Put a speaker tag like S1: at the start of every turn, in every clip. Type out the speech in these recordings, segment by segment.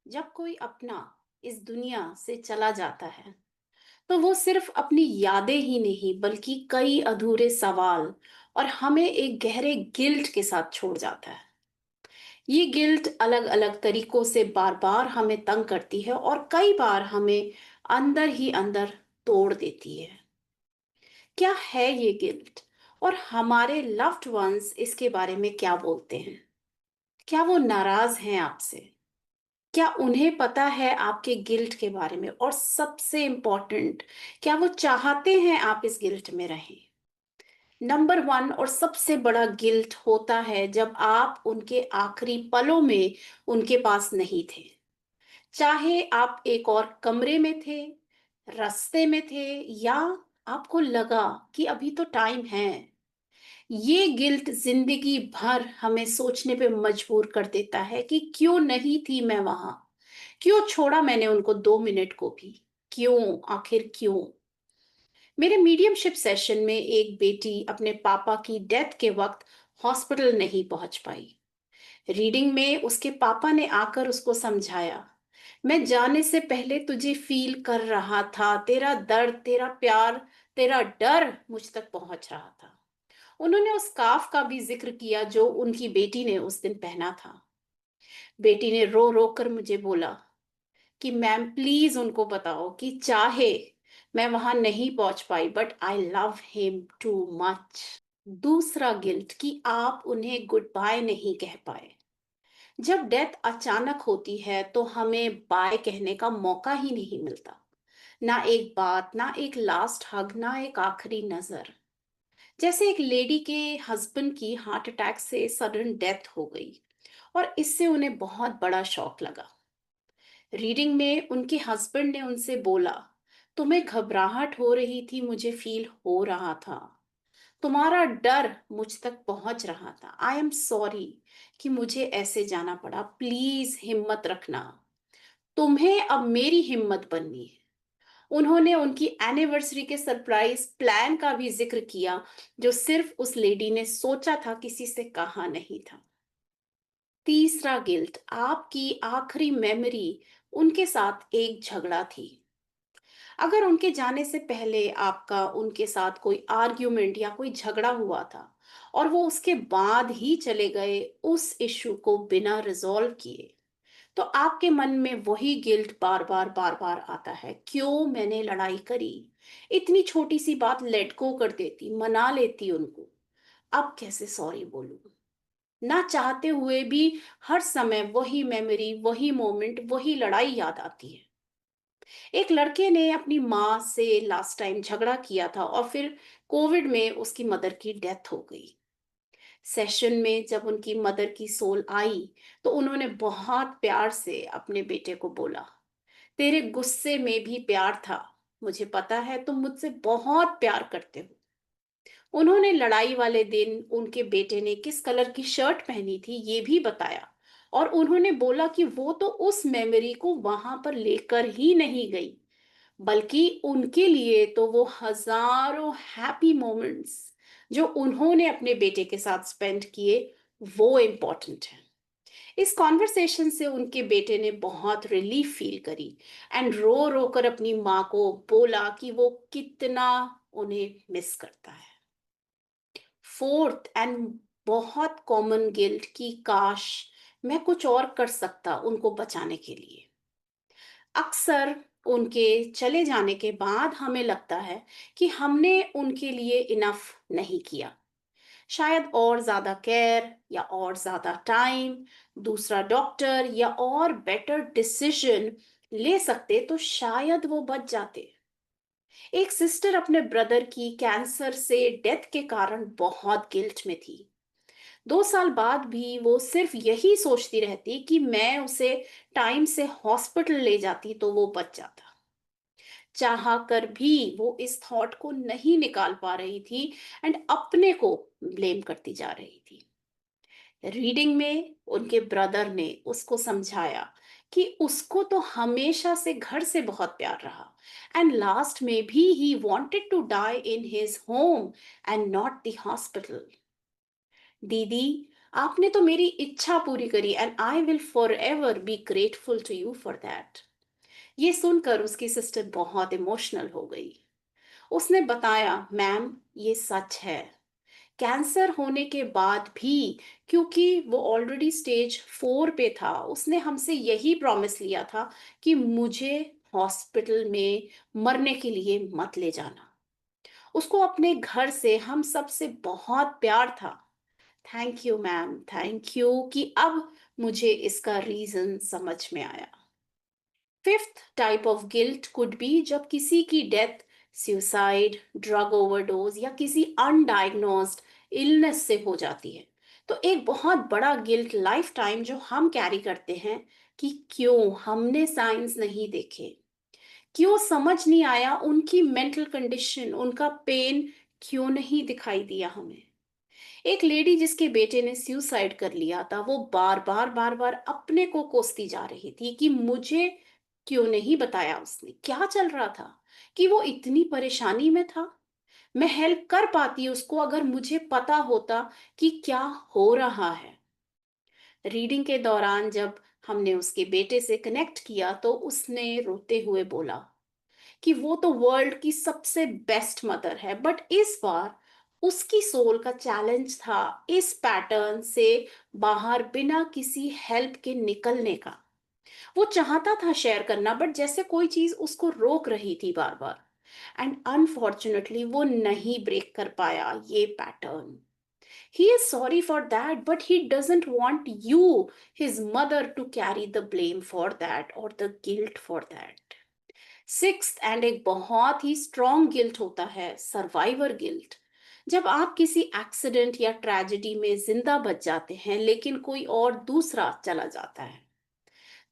S1: जब कोई अपना इस दुनिया से चला जाता है तो वो सिर्फ अपनी यादें ही नहीं बल्कि कई अधूरे सवाल और हमें एक गहरे गिल्ट के साथ छोड़ जाता है। ये गिल्ट अलग अलग तरीकों से बार बार हमें तंग करती है और कई बार हमें अंदर ही अंदर तोड़ देती है। क्या है ये गिल्ट और हमारे लव्ड वंस इसके बारे में क्या बोलते हैं? क्या वो नाराज हैं आपसे? क्या उन्हें पता है आपके गिल्ट के बारे में? और सबसे इम्पोर्टेंट, क्या वो चाहते हैं आप इस गिल्ट में रहें? नंबर वन और सबसे बड़ा गिल्ट होता है जब आप उनके आखिरी पलों में उनके पास नहीं थे। चाहे आप एक और कमरे में थे, रास्ते में थे, या आपको लगा कि अभी तो टाइम है। ये गिल्ट जिंदगी भर हमें सोचने पे मजबूर कर देता है कि क्यों नहीं थी मैं वहां, क्यों छोड़ा मैंने उनको 2 मिनट को भी, क्यों, आखिर क्यों? मेरे मीडियमशिप सेशन में एक बेटी अपने पापा की डेथ के वक्त हॉस्पिटल नहीं पहुंच पाई। रीडिंग में उसके पापा ने आकर उसको समझाया, मैं जाने से पहले तुझे फील कर रहा था, तेरा दर्द, तेरा प्यार, तेरा डर मुझ तक पहुंच रहा था। उन्होंने उस स्कार्फ का भी जिक्र किया जो उनकी बेटी ने उस दिन पहना था। बेटी ने रो रो कर मुझे बोला कि मैम प्लीज उनको बताओ कि चाहे मैं वहां नहीं पहुंच पाई but I love him too much. दूसरा गिल्ट कि आप उन्हें गुड बाय नहीं कह पाए। जब डेथ अचानक होती है तो हमें बाय कहने का मौका ही नहीं मिलता। ना एक बात, ना एक लास्ट हग, ना एक आखिरी नजर। जैसे एक लेडी के हस्बैंड की हार्ट अटैक से सडन डेथ हो गई और इससे उन्हें बहुत बड़ा शॉक लगा। रीडिंग में उनके हस्बैंड ने उनसे बोला, तुम्हें घबराहट हो रही थी, मुझे फील हो रहा था। तुम्हारा डर मुझ तक पहुंच रहा था। आई एम सॉरी कि मुझे ऐसे जाना पड़ा, प्लीज हिम्मत रखना। तुम्हें अब मेरी हिम्मत बननी है। उन्होंने उनकी एनिवर्सरी के सरप्राइज प्लान का भी जिक्र किया जो सिर्फ उस लेडी ने सोचा था, किसी से कहा नहीं था। तीसरा गिल्ट, आपकी आखिरी मेमोरी उनके साथ एक झगड़ा थी। अगर उनके जाने से पहले आपका उनके साथ कोई आर्ग्यूमेंट या कोई झगड़ा हुआ था और वो उसके बाद ही चले गए उस इश्यू को बिना रिजॉल्व किए, तो आपके मन में वही गिल्ट बार बार आता है, क्यों मैंने लड़ाई करी? इतनी छोटी सी बात लेट गो कर देती, मना लेती उनको। अब कैसे सॉरी बोलूं? ना चाहते हुए भी हर समय वही मेमोरी, वही मोमेंट, वही लड़ाई याद आती है। एक लड़के ने अपनी माँ से लास्ट टाइम झगड़ा किया था और फिर कोविड में उसकी मदर की डेथ हो गई। सेशन में जब उनकी मदर की सोल आई तो उन्होंने बहुत प्यार से अपने बेटे को बोला, तेरे गुस्से में भी प्यार था, मुझे पता है तुम मुझसे बहुत प्यार करते हो। उन्होंने लड़ाई वाले दिन उनके बेटे ने किस कलर की शर्ट पहनी थी ये भी बताया, और उन्होंने बोला कि वो तो उस मेमोरी को वहां पर लेकर ही नहीं गई, बल्कि उनके लिए तो वो हजारों हैप्पी मोमेंट्स जो उन्होंने अपने बेटे के साथ स्पेंड किए, वो इम्पोर्टेंट है। इस कॉन्वर्सेशन से उनके बेटे ने बहुत रिलीफ फील करी एंड रो रो कर अपनी माँ को बोला कि वो कितना उन्हें मिस करता है। फोर्थ एंड बहुत कॉमन गिल्ट कि काश मैं कुछ और कर सकता उनको बचाने के लिए। अक्सर उनके चले जाने के बाद हमें लगता है कि हमने उनके लिए इनफ नहीं किया। शायद और ज्यादा केयर या और ज्यादा टाइम, दूसरा डॉक्टर या और बेटर डिसीजन ले सकते तो शायद वो बच जाते। एक सिस्टर अपने ब्रदर की कैंसर से डेथ के कारण बहुत गिल्ट में थी। 2 साल बाद भी वो सिर्फ यही सोचती रहती कि मैं उसे टाइम से हॉस्पिटल ले जाती तो वो बच जाता। चाह कर भी वो इस थॉट को नहीं निकाल पा रही थी एंड अपने को ब्लेम करती जा रही थी। रीडिंग में उनके ब्रदर ने उसको समझाया कि उसको तो हमेशा से घर से बहुत प्यार रहा एंड लास्ट में भी he wanted to die in his home and not the hospital. दीदी, आपने तो मेरी इच्छा पूरी करी and I will forever be grateful to you for that. ये सुनकर उसकी सिस्टर बहुत इमोशनल हो गई। उसने बताया, मैम ये सच है। कैंसर होने के बाद भी, क्योंकि वो ऑलरेडी स्टेज 4 पे था, उसने हमसे यही प्रॉमिस लिया था कि मुझे हॉस्पिटल में मरने के लिए मत ले जाना। उसको अपने घर से हम सबसे बहुत प्यार था। Thank you ma'am, thank you कि अब मुझे इसका रीजन समझ में आया। Fifth type of guilt could be जब किसी की डेथ सुसाइड, ड्रग ओवरडोज या किसी अनडायग्नोज्ड इलनेस से हो जाती है। तो एक बहुत बड़ा गिल्ट लाइफ टाइम जो हम कैरी करते हैं कि क्यों हमने साइंस नहीं देखे, क्यों समझ नहीं आया उनकी मेंटल कंडीशन, उनका पेन क्यों नहीं दिखाई दिया हमें। एक लेडी जिसके बेटे ने सुसाइड कर लिया था, वो बार बार अपने को कोसती जा रही थी कि मुझे क्यों नहीं बताया उसने, क्या चल रहा था, कि वो इतनी परेशानी में था। मैं हेल्प कर पाती उसको अगर मुझे पता होता कि क्या हो रहा है। रीडिंग के दौरान जब हमने उसके बेटे से कनेक्ट किया तो उसने रोते हुए बोला कि वो तो वर्ल्ड की सबसे बेस्ट मदर है, बट इस बार उसकी सोल का चैलेंज था इस पैटर्न से बाहर बिना किसी हेल्प के निकलने का। वो चाहता था शेयर करना, बट जैसे कोई चीज उसको रोक रही थी बार बार। एंड अनफॉर्चुनेटली वो नहीं ब्रेक कर पाया ये pattern. He is sorry for that, but he doesn't want you, his mother, to carry the blame for that और the guilt for that. Sixth and एक बहुत ही स्ट्रॉन्ग गिल्ट होता है सर्वाइवर गिल्ट। जब आप किसी एक्सीडेंट या ट्रेजेडी में जिंदा बच जाते हैं लेकिन कोई और दूसरा चला जाता है,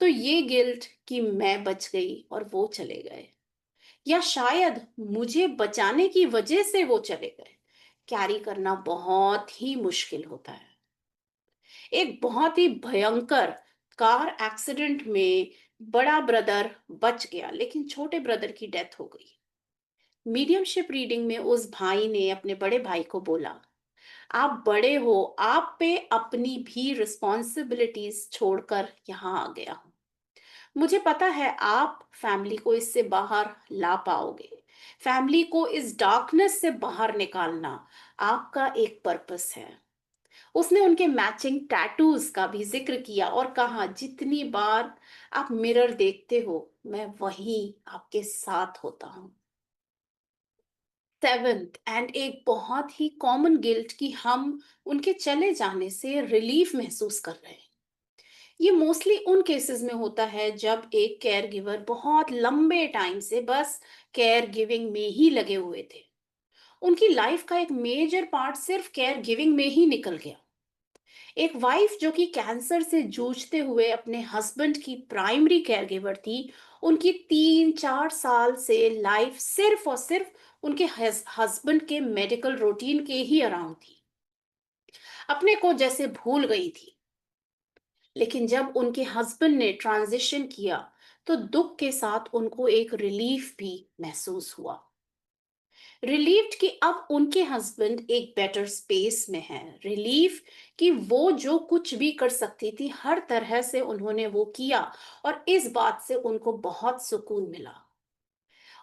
S1: तो ये गिल्ट कि मैं बच गई और वो चले गए, या शायद मुझे बचाने की वजह से वो चले गए, कैरी करना बहुत ही मुश्किल होता है। एक बहुत ही भयंकर कार एक्सीडेंट में बड़ा ब्रदर बच गया लेकिन छोटे ब्रदर की डेथ हो गई। मीडियमशिप रीडिंग में उस भाई ने अपने बड़े भाई को बोला, आप बड़े हो, आप पे अपनी भी रिस्पॉन्सिबिलिटीज छोड़कर यहाँ आ गया हूँ। मुझे पता है आप फैमिली को इससे बाहर ला पाओगे। फैमिली को इस डार्कनेस से बाहर निकालना आपका एक पर्पस है। उसने उनके मैचिंग टैटूज का भी जिक्र किया और कहा, जितनी बार आप मिरर देखते हो मैं वहीं आपके साथ होता हूँ। सेवेंथ एंड एक बहुत ही कॉमन गिल्ट कि हम उनके चले जाने से रिलीफ महसूस कर रहे हैं। ये मोस्टली उन केसेस में होता है जब एक केयर गिवर बहुत लंबे टाइम से बस केयर गिविंग में ही लगे हुए थे। उनकी लाइफ का एक मेजर पार्ट सिर्फ केयर गिविंग में ही निकल गया। एक वाइफ जो कि कैंसर से जूझते हुए अपने हस्बैंड की प्राइमरी केयरगिवर थी, उनकी 3-4 साल से लाइफ सिर्फ और सिर्फ उनके हस्बैंड के मेडिकल रूटीन के ही अराउंड थी। अपने को जैसे भूल गई थी। लेकिन जब उनके हस्बैंड ने ट्रांजिशन किया तो दुख के साथ उनको एक रिलीफ भी महसूस हुआ। रिलीव्ड कि अब उनके हस्बैंड एक बेटर स्पेस में है। रिलीफ कि वो जो कुछ भी कर सकती थी हर तरह से उन्होंने वो किया, और इस बात से उनको बहुत सुकून मिला।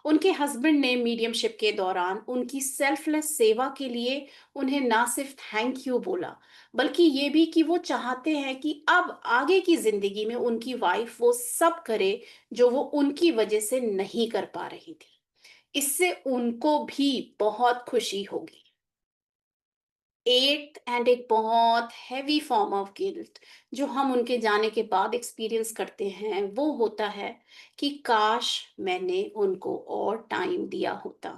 S1: उनके हस्बैंड ने मीडियमशिप के दौरान उनकी सेल्फलेस सेवा के लिए उन्हें ना सिर्फ थैंक यू बोला, बल्कि ये भी कि वो चाहते हैं कि अब आगे की जिंदगी में उनकी वाइफ वो सब करे जो वो उनकी वजह से नहीं कर पा रही थी। इससे उनको भी बहुत खुशी होगी। एट्थ एंड एक बहुत हैवी फॉर्म ऑफ गिल्ट जो हम उनके जाने के बाद एक्सपीरियंस करते हैं वो होता है कि काश मैंने उनको और टाइम दिया होता,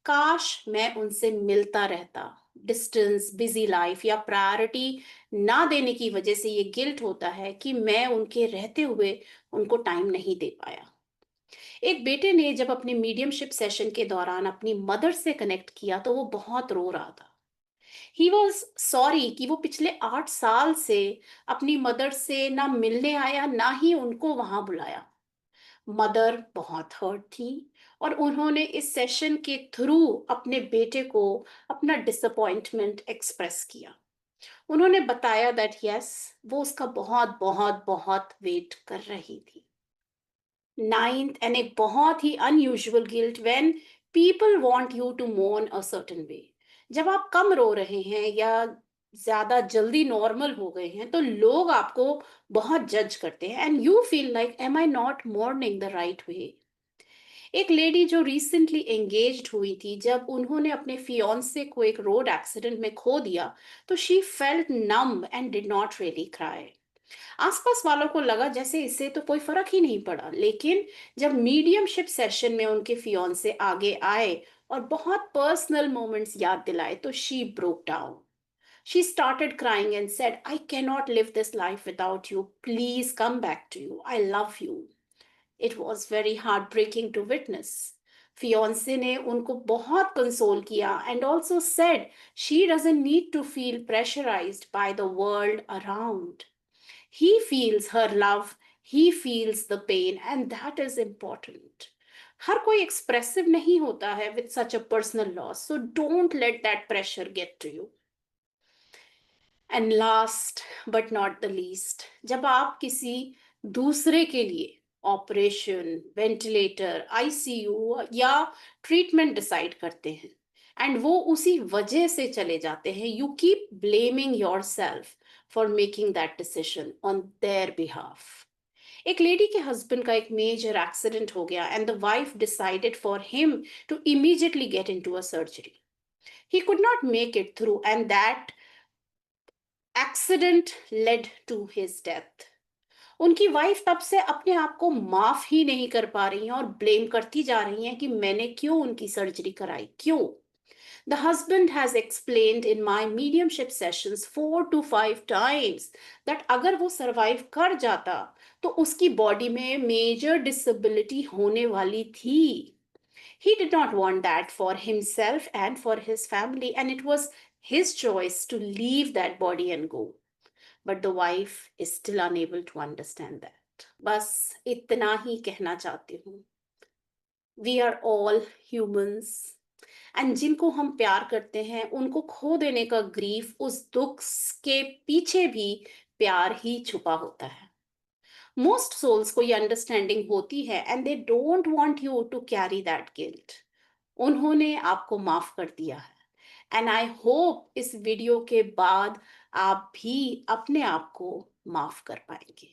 S1: काश मैं उनसे मिलता रहता। डिस्टेंस, बिजी लाइफ या प्रायोरिटी ना देने की वजह से ये गिल्ट होता है कि मैं उनके रहते हुए उनको टाइम नहीं दे पाया। एक बेटे ने जब अपने मीडियमशिप सेशन के दौरान अपनी मदर से कनेक्ट किया तो वो बहुत रो रहा था। ही वॉज सॉरी कि वो पिछले 8 साल से अपनी मदर से ना मिलने आया ना ही उनको वहां बुलाया। मदर बहुत हर्ट थी और उन्होंने इस सेशन के थ्रू अपने बेटे को अपना डिसअपॉइंटमेंट एक्सप्रेस किया। उन्होंने बताया दैट यस, वो उसका बहुत बहुत बहुत वेट कर रही थी। नाइन्थ एंड एक बहुत ही unusual guilt when people want you to mourn a certain way. जब आप कम रो रहे हैं या ज्यादा जल्दी नॉर्मल हो गए हैं तो लोग आपको बहुत जज करते हैं and you feel like am I not mourning the right way. एक लेडी जो रिसेंटली एंगेज्ड हुई थी, जब उन्होंने अपने फियांसे को एक रोड एक्सीडेंट में खो दिया तो she felt num and did not really cry. आसपास वालों को लगा जैसे इससे तो कोई फर्क ही नहीं पड़ा, लेकिन जब मीडियमशिप सेशन में उनके फियांसे आगे आए और बहुत पर्सनल मोमेंट्स याद दिलाए तो she broke down. She started crying and said, I cannot live this life without you. Please come back to you. I love you. It was very heartbreaking to witness. Fiance ने उनको बहुत console किया and also said she doesn't need to feel pressurized by the world around. He feels her love, he feels the pain, and that is important. हर कोई expressive नहीं होता है with such a personal loss, so don't let that pressure get to you. And last but not the least, जब आप किसी दूसरे के लिए ऑपरेशन, वेंटिलेटर, आईसीयू या ट्रीटमेंट डिसाइड करते हैं एंड वो उसी वजह से चले जाते हैं, you keep blaming yourself for making that decision on their behalf. एक लेडी के हस्बैंड का एक मेजर एक्सीडेंट हो गया and the wife decided for him to immediately get into a surgery. He could not make it through and that accident led to his death. उनकी wife तब से अपने आप को माफ ही नहीं कर पा रही हैं और ब्लेम करती जा रही हैं कि मैंने क्यों उनकी सर्जरी कराई, क्यों। The husband has explained in my mediumship sessions 4 to 5 times that अगर वो सरवाइव कर जाता तो उसकी बॉडी में मेजर डिसेबिलिटी होने वाली थी। He did not want that for himself and for his family, and it was his choice to leave that body and go. But the wife is still unable to understand that. बस इतना ही कहना चाहती हूँ। We are all humans. And जिनको हम प्यार करते हैं उनको खो देने का ग्रीफ, उस दुख के पीछे भी प्यार ही छुपा होता है। मोस्ट सोल्स को ये अंडरस्टैंडिंग होती है and they don't want you to carry that guilt. उन्होंने आपको माफ कर दिया है एंड आई होप इस वीडियो के बाद आप भी अपने आप को माफ कर पाएंगे।